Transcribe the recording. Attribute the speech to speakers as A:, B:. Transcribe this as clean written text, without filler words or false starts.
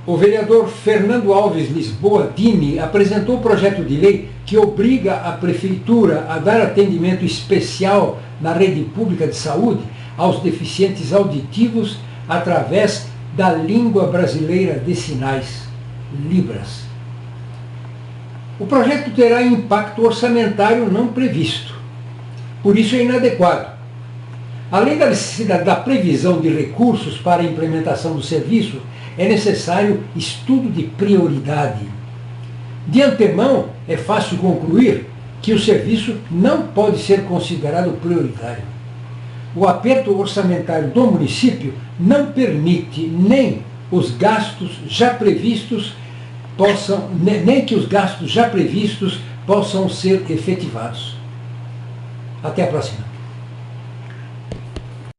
A: O vereador Fernando Alves Lisboa Dini apresentou o projeto de lei que obriga a Prefeitura a dar atendimento especial na rede pública de saúde aos deficientes auditivos através da língua brasileira de sinais, Libras. O projeto terá impacto orçamentário não previsto, por isso é inadequado. Além da necessidade da previsão de recursos para a implementação do serviço, é necessário estudo de prioridade. De antemão, é fácil concluir que o serviço não pode ser considerado prioritário. O aperto orçamentário do município não permite nem os gastos já previstos nem que os gastos já previstos possam ser efetivados. Até a próxima.